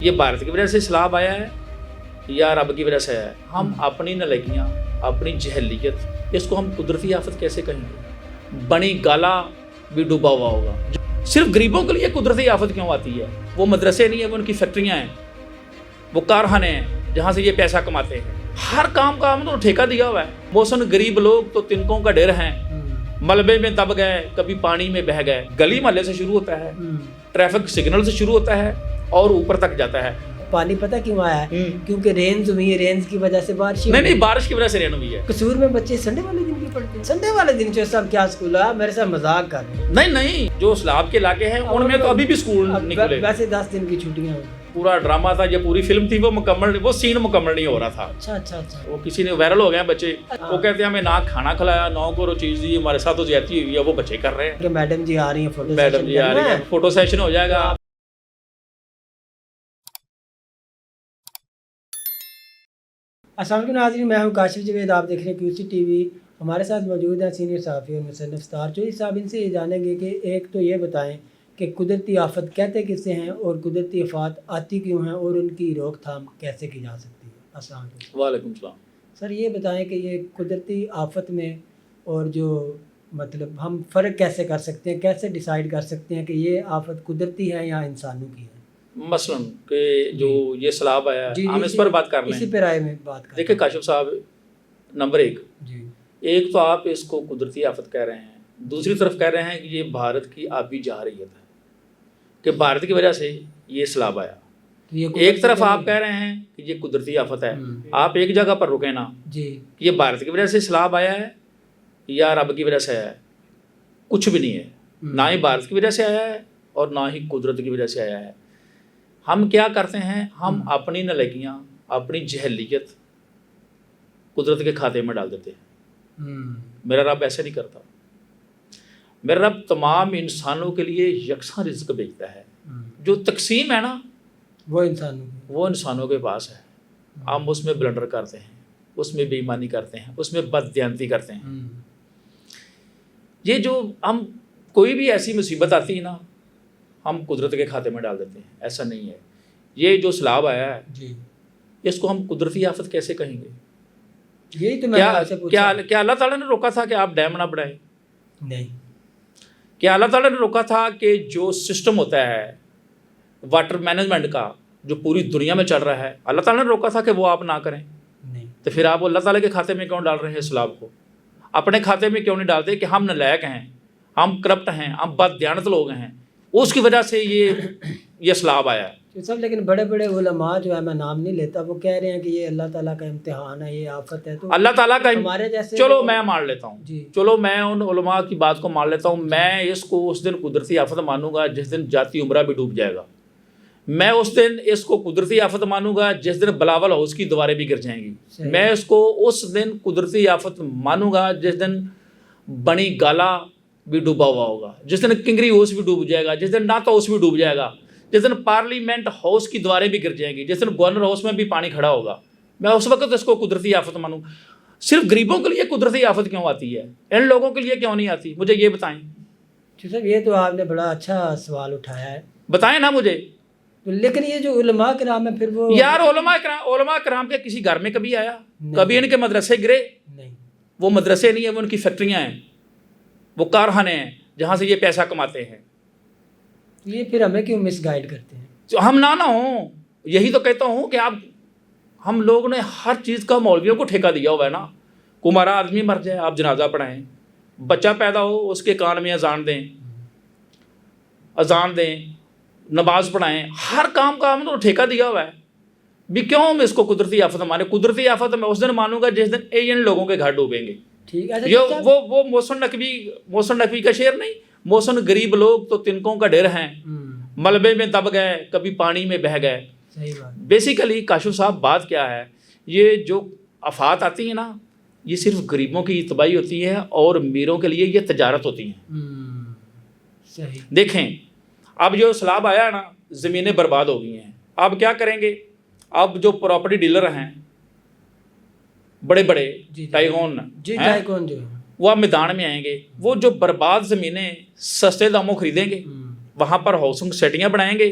یہ بھارت کی وجہ سے سیلاب آیا ہے یا رب کی وجہ سے آیا ہے؟ ہم اپنی نالائکیاں، اپنی جہلیت، اس کو ہم قدرتی آفت کیسے کہیں گے؟ بنی گالا بھی ڈوبا ہوا ہوگا۔ صرف غریبوں کے لیے قدرتی آفت کیوں آتی ہے؟ وہ مدرسے نہیں ہیں، وہ ان کی فیکٹریاں ہیں، وہ کارخانے ہیں جہاں سے یہ پیسہ کماتے ہیں۔ ہر کام کا ہم تو ٹھیکہ دیا ہوا ہے۔ موسم غریب لوگ تو تنکوں کا ڈھیر ہیں، ملبے میں دب گئے، کبھی پانی میں بہہ گئے۔ گلی محلے سے شروع ہوتا ہے، ٹریفک سگنل سے شروع ہوتا ہے اور اوپر تک جاتا ہے۔ پانی پتہ کیوں آیا ہے؟ کیونکہ رینز ہوئی ہے، رینز کی وجہ سے بارش نہیں، بارش کی وجہ سے رین ہوئی ہے۔ قصور میں بچے سنڈے والے دن بھی پڑھتے ہیں۔ سنڈے والے دن جو سب کیا اسکول ہے؟ میرے ساتھ مذاق کر رہے ہیں۔ نہیں، جو سیلاب کے علاقے ہیں ان میں تو ابھی بھی اسکول نہیں کھلے۔ ویسے 10 دن کی چھٹیاں ہیں۔ پورا ڈرامہ تھا، یہ پوری فلم تھی، وہ سین مکمل نہیں ہو رہا تھا۔ اچھا وہ کسی نے وائرل ہو گیا بچے، وہ کہتے ہیں ہمیں نہ کھانا کھلایا، نہ کو چیز دی، ہمارے ساتھ تو زیادتی ہوئی ہے، وہ بچے کر رہے ہیں کہ میڈم جی آ رہی ہیں، فوٹو میڈم جی آ رہی ہیں، فوٹو سیشن ہو جائے گا۔ السلام علیکم ناظرین، میں ہوں کاشف جاوید، آپ دیکھ رہے ہیں QC ٹی وی۔ ہمارے ساتھ موجود ہیں سینئر صحافی اور مصنف ستار چودھری صاحب۔ ان سے یہ جانیں گے کہ ایک تو یہ بتائیں کہ قدرتی آفت کہتے کسے ہیں اور قدرتی آفات آتی کیوں ہیں اور ان کی روک تھام کیسے کی جا سکتی ہے؟ السلام علیکم۔ وعلیکم السلام۔ سر یہ بتائیں کہ یہ قدرتی آفت میں اور جو مطلب ہم فرق کیسے کر سکتے ہیں، کیسے ڈیسائیڈ کر سکتے ہیں کہ یہ آفت قدرتی ہے یا انسانوں کی ہے؟ مثلاً کہ جو یہ سیلاب آیا ہے، ہم اس پر بات کر لیں۔ اسی پہ رائے میں بات کریں۔ دیکھیں کاشف صاحب، نمبر جی ایک تو آپ اس کو قدرتی آفت کہہ رہے ہیں، دوسری طرف کہہ رہے ہیں کہ یہ بھارت کی آبی جارحیت ہے، کہ بھارت کی وجہ سے یہ سیلاب آیا۔ ایک طرف آپ کہہ رہے ہیں کہ یہ قدرتی آفت ہے، آپ ایک جگہ پر رکیں نا جی، یہ بھارت کی وجہ سے سیلاب آیا ہے یا رب کی وجہ سے آیا ہے؟ کچھ بھی نہیں ہے، نہ ہی بھارت کی وجہ سے آیا ہے اور نہ ہی قدرت کی وجہ سے آیا ہے۔ ہم کیا کرتے ہیں؟ ہم اپنی نالائکیاں، اپنی جہلیت قدرت کے کھاتے میں ڈال دیتے ہیں۔ میرا رب ایسے نہیں کرتا۔ میرا رب تمام انسانوں کے لیے یکساں رزق بھیجتا ہے۔ جو تقسیم ہے نا وہ انسانوں کے پاس ہے۔ ہم اس میں بلنڈر کرتے ہیں، اس میں بے ایمانی کرتے ہیں، اس میں بددیانتی کرتے ہیں۔ یہ جو ہم کوئی بھی ایسی مصیبت آتی ہے نا، ہم قدرت کے کھاتے میں ڈال دیتے ہیں۔ ایسا نہیں ہے۔ یہ جو سیلاب آیا ہے جی، اس کو ہم قدرتی آفت کیسے کہیں گے؟ یہی تو میں آپ سے پوچھا۔ کیا اللہ تعالیٰ نے روکا تھا کہ آپ ڈیم نہ بڑھائیں؟ نہیں۔ کیا اللہ تعالیٰ نے روکا تھا کہ جو سسٹم ہوتا ہے واٹر مینجمنٹ کا جو پوری دنیا میں چل رہا ہے، اللہ تعالیٰ نے روکا تھا کہ وہ آپ نہ کریں؟ نہیں۔ تو پھر آپ اللہ تعالیٰ کے کھاتے میں کیوں ڈال رہے ہیں سیلاب کو؟ اپنے کھاتے میں کیوں نہیں ڈالتے کہ ہم نالائق ہیں، ہم کرپٹ ہیں، ہم بددیانت لوگ ہیں، اس کی وجہ سے یہ سیلاب آیا ہے؟ سب لیکن بڑے بڑے علماء جو ہے، میں نام نہیں لیتا، وہ کہہ رہے ہیں کہ یہ اللہ تعالیٰ کا امتحان ہے، یہ آفت ہے۔ تو اللہ تعالیٰ کا ہمارے جیسے، چلو میں مان لیتا ہوں، جی، چلو میں ان علماء کی بات کو مان لیتا ہوں۔ میں اس کو اس دن قدرتی آفت مانوں گا جس دن جاتی عمرہ بھی ڈوب جائے گا۔ میں اس دن اس کو قدرتی آفت مانوں گا جس دن بلاول ہاؤس کی دیواریں بھی گر جائیں گی۔ میں اس کو اس دن قدرتی آفت مانوں گا جس دن بنی گالا بھی ڈوبا ہوا ہوگا، جس دن کنگری ہاؤس بھی ڈوب جائے گا، جس دن ناتا ہاؤس بھی ڈوب جائے گا، جس دن پارلیمنٹ ہاؤس کی دیواریں بھی گر جائیں گی، جس دن گورنر ہاؤس میں بھی پانی کھڑا ہوگا، میں اس وقت اس کو قدرتی آفت مانوں گا۔ صرف غریبوں کے لیے قدرتی آفت کیوں آتی ہے؟ ان لوگوں کے لیے کیوں نہیں آتی؟ مجھے یہ بتائیں۔ جی صاحب، یہ تو آپ نے بڑا اچھا سوال اٹھایا ہے، بتائیں نا مجھے۔ لیکن یہ جو علماء کرام ہے، پھر وہ یار علماء کرام کے کسی گھر میں کبھی آیا؟ کبھی ان کے مدرسے گرے؟ نہیں۔ وہ مدرسے نہیں ہیں، وہ ان کی فیکٹریاں ہیں، وہ کارخانے ہیں جہاں سے یہ پیسہ کماتے ہیں۔ یہ پھر ہمیں کیوں مس گائیڈ کرتے ہیں؟ ہم نہ ہوں، یہی تو کہتا ہوں کہ ہم لوگ نے ہر چیز کا مولویوں کو ٹھیکہ دیا ہوا ہے نا۔ کمارا آدمی مر جائے آپ جنازہ پڑھائیں، بچہ پیدا ہو اس کے کان میں اذان دیں، نماز پڑھائیں، ہر کام کا ہم تو ٹھیکہ دیا ہوا ہے بھی، کیوں ہم اس کو قدرتی آفت مانے؟ قدرتی آفت میں اس دن مانوں گا جس دن ان لوگوں کے گھر ڈوبیں گے۔ ٹھیک ہے، وہ محسن نقوی کا شعر نہیں، محسن غریب لوگ تو تنکوں کا ڈھیر ہیں، ملبے میں دب گئے، کبھی پانی میں بہہ گئے۔ صحیح بات۔ بیسیکلی کاشف صاحب بات کیا ہے؟ یہ جو آفات آتی ہیں نا، یہ صرف غریبوں کی تباہی ہوتی ہے اور امیروں کے لیے یہ تجارت ہوتی ہیں۔ صحیح۔ دیکھیں اب جو سیلاب آیا ہے نا، زمینیں برباد ہو گئی ہیں۔ اب کیا کریں گے؟ اب جو پراپرٹی ڈیلر ہیں بڑے بڑے ٹائیکون جو وہ اب میدان میں آئیں گے، وہ جو برباد زمینیں سستے داموں خریدیں گے، وہاں پر ہاؤسنگ سیٹیاں بنائیں گے،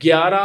11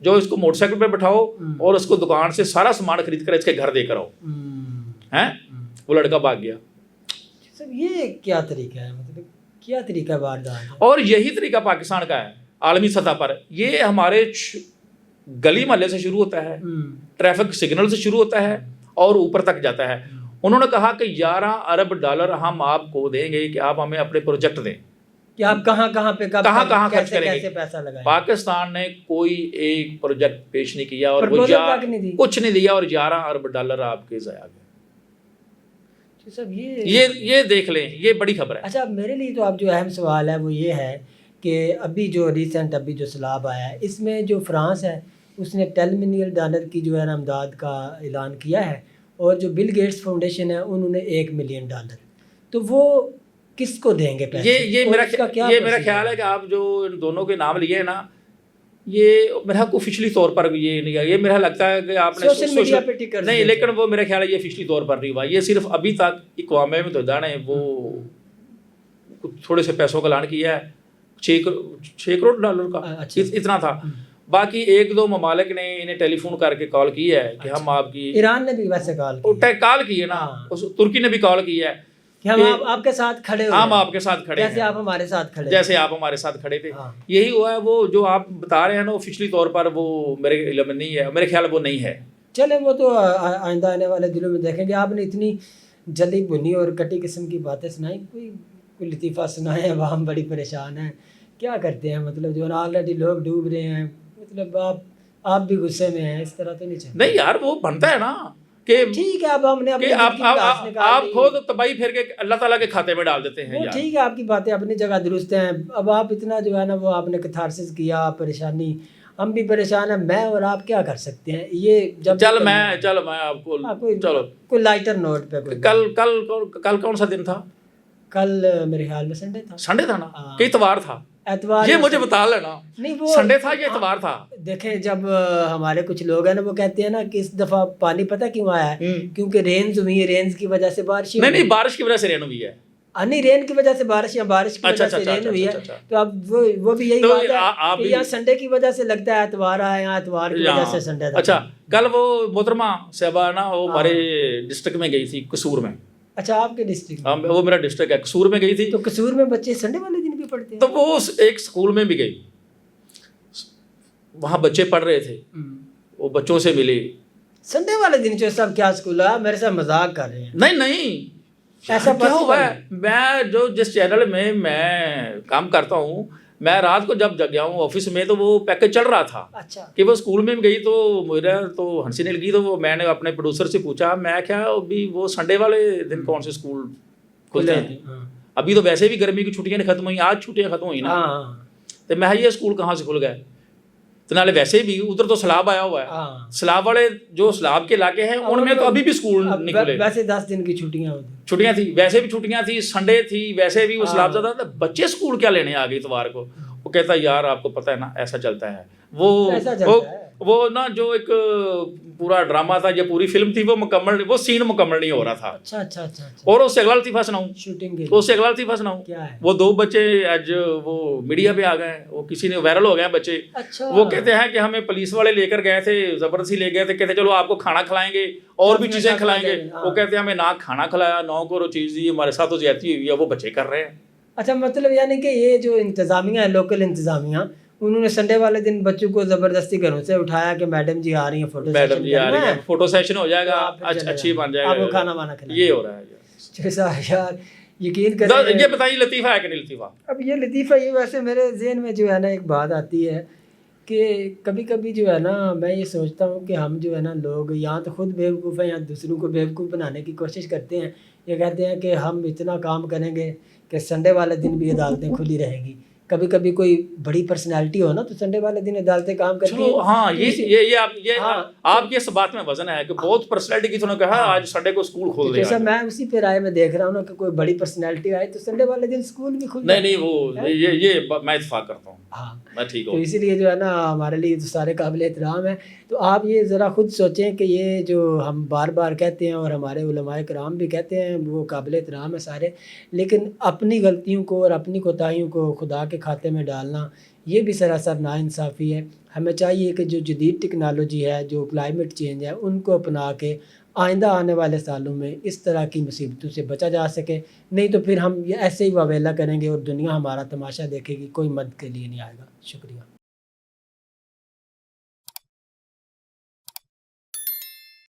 جو اس کو موٹر سائیکل پہ بٹھاؤ اور اس کو دکان سے سارا سامان خرید کر اس کے گھر دے کر آؤ. ہیں وہ لڑکا بھاگ گیا. سب یہ کیا طریقہ ہے, مطلب کیا طریقہ واردات ہے؟ اور یہی طریقہ پاکستان کا ہے عالمی سطح پر. یہ ہمارے گلی محلے سے شروع ہوتا ہے, ٹریفک سگنل سے شروع ہوتا ہے اور اوپر تک جاتا ہے. انہوں نے کہا کہ 11 ارب ڈالر ہم آپ کو دیں گے کہ آپ ہمیں اپنے پروجیکٹ دیں کہ آپ کہاں پہ کہاں خرچ کریں گے. کیسے پیسہ لگائیں. پاکستان نے کوئی ایک پروجیکٹ پیش نہیں کیا اور وہ کچھ نہیں دیا اور 11 ارب ڈالر آپ کے ضائع گئے. سب یہ دیکھ لیں, یہ بڑی خبر ہے. اچھا میرے لیے تو اب جو اہم سوال ہے وہ یہ ہے کہ ابھی جو ریسنٹ جو سیلاب آیا ہے اس میں جو فرانس ہے اس نے $10 ملین کی جو ہے نا امداد کا اعلان کیا ہے, اور جو بل گیٹس فاؤنڈیشن ہے انہوں نے $1 ملین. تو وہ کس کو دیں گے پیسے؟ یہ میرا خیال ہے کہ آپ جو ان دونوں کے نام لیے ہیں نا, یہ میرا کو آفیشلی طور پر یہ نہیں ہے. یہ میرا لگتا ہے کہ آپ نے سوشل میڈیا پہ ٹکر نہیں, لیکن وہ میرا خیال ہے یہ آفیشلی طور پر نہیں ہوا. یہ صرف ابھی تک اقوام متحدہ نے وہ تھوڑے سے پیسوں کا اعلان کیا ہے, $6 کروڑ کا اتنا تھا. باقی 1-2 ممالک نے انہیں ٹیلی فون کر کے کال کی ہے کہ ہم آپ کی, ایران نے بھی ویسے کال کی ہے نا, ترکی نے بھی کال کی ہے کہ ہم آپ کے ساتھ کھڑے ہیں, ہم آپ کے ساتھ کھڑے ہیں جیسے آپ ہمارے ساتھ کھڑے تھے. یہی ہوا ہے. وہ جو آپ بتا رہے ہیں نا آفیشلی طور پر وہ میرے علم میں نہیں ہے, میرے خیال وہ نہیں ہے. چلیں وہ تو آئندہ آنے والے دنوں میں دیکھیں گے. آپ نے اتنی جلی بنی اور کٹی قسم کی باتیں سنائی, کوئی لطیفہ سنائے. عوام بڑی پریشان ہے, کیا کرتے ہیں, مطلب جو آلریڈی لوگ ڈوب رہے ہیں, مطلب آپ بھی غصے میں ہیں, اس طرح تو نہیں چلتا. نہیں یار, وہ بنتا ہے نا کہ ٹھیک ہے, اب ہم نے آپ خود تباہی پھر کے اللہ تعالیٰ کے کھاتے میں ڈال دیتے ہیں. ٹھیک ہے, آپ کی باتیں اپنی جگہ درست ہیں. اب آپ اتنا جو ہے نا وہ آپ نے کتھارسس کیا, پریشانی, ہم بھی پریشان ہیں. میں اور آپ کیا کر سکتے ہیں. یہ جب چل میں آپ کو چلو کوئی لائٹر نوٹ پہ کل کون سا دن تھا؟ کل میرے خیال میں سنڈے تھا نا کہ اتوار تھا؟ یہ مجھے بتا لینا, سنڈے تھا یا اتوار تھا؟ دیکھیں جب ہمارے کچھ لوگ ہیں نا وہ کہتے ہیں نا کہ اس دفعہ پانی پتہ کیوں آیا ہے, کیونکہ رینز ہوئی ہے, رینز کی وجہ سے بارش. نہیں, بارش کی وجہ سے رین ہوئی ہے. نہیں, رین کی وجہ سے بارش یا بارش کی وجہ سے رین ہوئی ہے. تو اب وہ بھی یہی بات ہے کہ یہاں سنڈے کی وجہ سے لگتا ہے اتوار آیا, یہاں اتوار کی وجہ سے سنڈے تھا. اچھا, کل وہ محترمہ صاحبہ نا وہ ہمارے ڈسٹرکٹ میں گئی تھی, قصور میں. اچھا, آپ کے ڈسٹرکٹ؟ وہ میرا ڈسٹرکٹ ہے, قصور میں گئی تھی. تو قصور میں بچے سنڈے والے دن بھی پڑھتے ہیں؟ تو وہ ایک اسکول میں بھی گئی, وہاں بچے پڑھ رہے تھے, وہ بچوں سے ملی. سنڈے والے دن جو سب کیا اسکول ہے, میرے ساتھ مذاق کر رہے ہیں؟ نہیں, ایسا کیا ہوا ہے. میں جس چینل میں کام کرتا ہوں, میں رات کو جب جگ گیا ہوں آفس میں تو وہ پیکج چل رہا تھا. اچھا, کہ وہ اسکول میں گئی تو میرا تو ہنسی نہیں لگی. تو میں نے اپنے پروڈیوسر سے پوچھا, میں کیا ابھی وہ سنڈے والے دن کون سے اسکول کھلتے ہیں؟ ابھی تو ویسے بھی گرمی کی چھٹیاں ختم ہوئی, آج چھٹیاں ختم ہوئی نا. تو میں یہ اسکول کہاں سے کھل گئے؟ تو نالے ویسے بھی ادھر تو سیلاب آیا ہوا ہے, سیلاب والے جو سیلاب کے علاقے ہیں ان میں تو ابھی بھی اسکول نہیں کھلے. ویسے 10 دن کی چھٹیاں تھی, ویسے بھی چھٹیاں تھی, سنڈے تھی, ویسے بھی وہ سیلاب زیادہ تھا. بچے اسکول کیا لینے آ گئے اتوار کو؟ وہ کہتا ہے یار آپ کو پتہ ہے نا ایسا چلتا ہے. وہ نا جو ایک پورا ڈرامہ تھا, یہ پوری فلم تھی, وہ سین مکمل نہیں ہو رہا تھا. اچھا. اور اس سے اگلا لطیفہ سناؤں, کیا ہے؟ وہ 2 بچے آج وہ میڈیا پہ آ گئے, وہ کسی نے وائرل ہو گئے بچے. وہ کہتے ہیں کہ ہمیں پولیس والے لے کر گئے تھے, زبردستی لے گئے تھے, کہتے چلو آپ کو کھانا کھلائیں گے اور بھی چیزیں کھلائیں گے. وہ کہتے ہیں ہمیں نہ کھانا کھلایا, 9 کو چیز دی, ہمارے ساتھ تو زیادتی ہوئی ہے. وہ بچے کر رہے ہیں. اچھا, مطلب یعنی کہ یہ جو انتظامیہ ہے, لوکل انتظامیہ, انہوں نے سنڈے والے دن بچوں کو زبردستی گھروں سے اٹھایا کہ میڈم جی آ رہی ہیں, فوٹو سیشن ہو جائے گا, اچھی بن جائے گا, آپ کو کھانا وانا کھلانا. یہ ہو رہا ہے یار, یقین کریں. یہ بتائیے لطیفہ ہے کہ نہیں لطیفہ؟ اب یہ لطیفہ یہ ویسے میرے ذہن میں جو ہے نا ایک بات آتی ہے کہ کبھی کبھی جو ہے نا میں یہ سوچتا ہوں کہ ہم جو ہے نا لوگ یہاں تو خود بیوقوف ہیں, یا دوسروں کو بیوقوف بنانے کی کوشش کرتے ہیں. یہ کہتے ہیں کہ ہم اتنا کام کریں گے کہ سنڈے والے دن بھی عدالتیں کھلی رہیں گی. کبھی کبھی کوئی بڑی پرسنالٹی ہو نا تو سنڈے والے دن عدالتیں کام کرتی ہیں. ہاں, یہ آپ کی اس بات میں وزن ہے کہ بہت پرسنالٹی کی. انہوں نے کہا آج سنڈے کو اسکول کھول دیں. جیسا میں اسی پہ رائے میں دیکھ رہا ہوں نا کہ کوئی بڑی پرسنالٹی آئے تو سنڈے والے دن اسکول بھی کھل. نہیں, وہ یہ میں اتفاق کرتا ہوں. ہاں, میں ٹھیک ہوں. تو اسی لیے جو ہے نا ہمارے لیے تو سارے قابل احترام ہیں. تو آپ یہ ذرا خود سوچیں کہ یہ جو ہم بار بار کہتے ہیں اور ہمارے علماء کرام بھی کہتے ہیں وہ قابل احترام ہے سارے، لیکن اپنی غلطیوں کو اور اپنی کوتاہیوں کو خدا کے کھاتے میں ڈالنا یہ بھی سراسر ناانصافی ہے۔ ہمیں چاہیے کہ جو جدید ٹیکنالوجی ہے، جو کلائمیٹ چینج ہے، ان کو اپنا کے آئندہ آنے والے سالوں میں اس طرح کی مصیبتوں سے بچا جا سکے، نہیں تو پھر ہم یہ ایسے ہی واویلا کریں گے اور دنیا ہمارا تماشا دیکھے گی، کوئی مدد کے لیے نہیں آئے گا۔ شکریہ۔